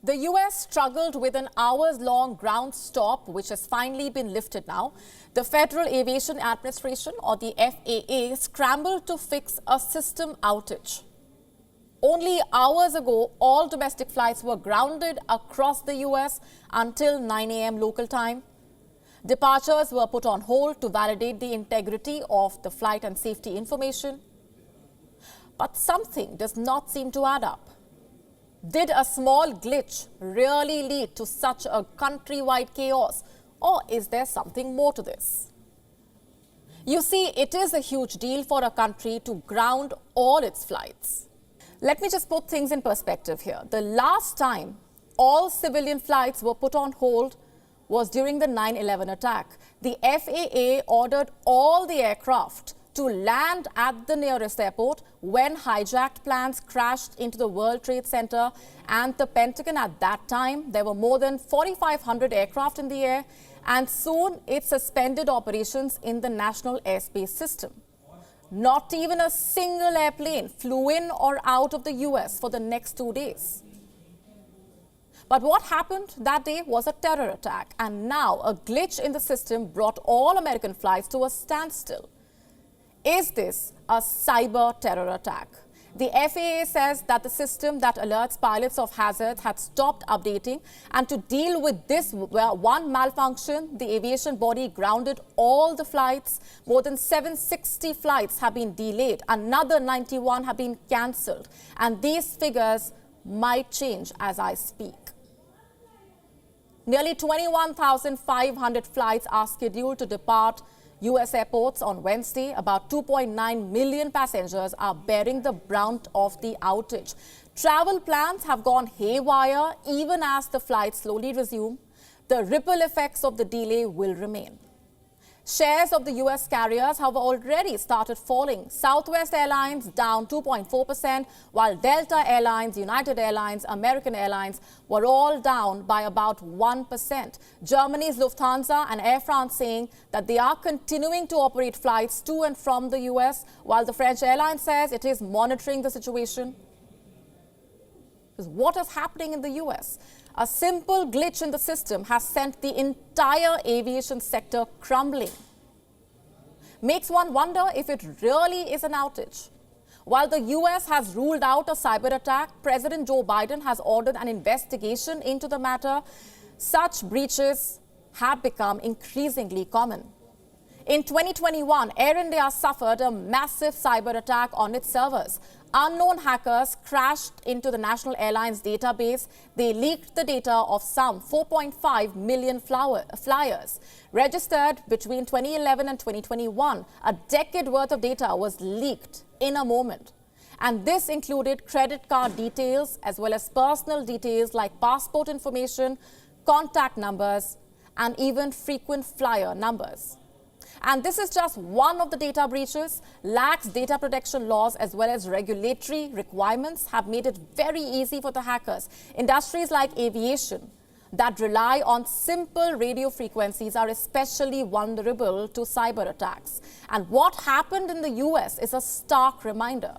The US struggled with an hours-long ground stop, which has finally been lifted now. The Federal Aviation Administration, or the FAA, scrambled to fix a system outage. Only hours ago, all domestic flights were grounded across the US until 9 a.m. local time. Departures were put on hold to validate the integrity of the flight and safety information. But something does not seem to add up. Did a small glitch really lead to such a countrywide chaos, or is there something more to this? You see, it is a huge deal for a country to ground all its flights. Let me just put things in perspective here. The last time all civilian flights were put on hold was during the 9/11 attack. The FAA ordered all the aircraft to land at the nearest airport when hijacked planes crashed into the World Trade Center and the Pentagon. At that time, there were more than 4,500 aircraft in the air, and soon it suspended operations in the national airspace system. Not even a single airplane flew in or out of the US for the next 2 days. But what happened that day was a terror attack, and now a glitch in the system brought all American flights to a standstill. Is this a cyber terror attack? The FAA says that the system that alerts pilots of hazards had stopped updating, and to deal with this one malfunction, the aviation body grounded all the flights. More than 760 flights have been delayed. Another 91 have been cancelled, and these figures might change as I speak. Nearly 21,500 flights are scheduled to depart US airports on Wednesday. About 2.9 million passengers are bearing the brunt of the outage. Travel plans have gone haywire even as the flights slowly resume. The ripple effects of the delay will remain. Shares of the US carriers have already started falling. Southwest Airlines down 2.4%, while Delta Airlines, United Airlines, American Airlines were all down by about 1%. Germany's Lufthansa and Air France saying that they are continuing to operate flights to and from the US, while the French airline says it is monitoring the situation. What is happening in the US? A simple glitch in the system has sent the entire aviation sector crumbling. Makes one wonder if it really is an outage. While the US has ruled out a cyber attack, President Joe Biden has ordered an investigation into the matter. Such breaches have become increasingly common. In 2021, Air India suffered a massive cyber attack on its servers. Unknown hackers crashed into the national airlines database. They leaked the data of some 4.5 million flyers. Registered between 2011 and 2021, a decade worth of data was leaked in a moment. And this included credit card details as well as personal details like passport information, contact numbers, and even frequent flyer numbers. And this is just one of the data breaches. Lax data protection laws as well as regulatory requirements have made it very easy for the hackers. Industries like aviation that rely on simple radio frequencies are especially vulnerable to cyber attacks. And what happened in the US is a stark reminder.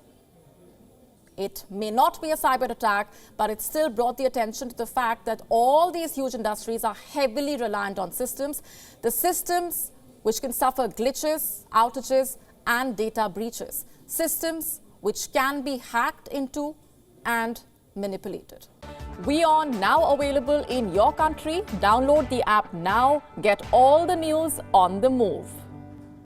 It may not be a cyber attack, but it still brought the attention to the fact that all these huge industries are heavily reliant on systems. The systems which can suffer glitches, outages, and data breaches. Systems which can be hacked into and manipulated. WION now available in your country. Download the app now. Get all the news on the move.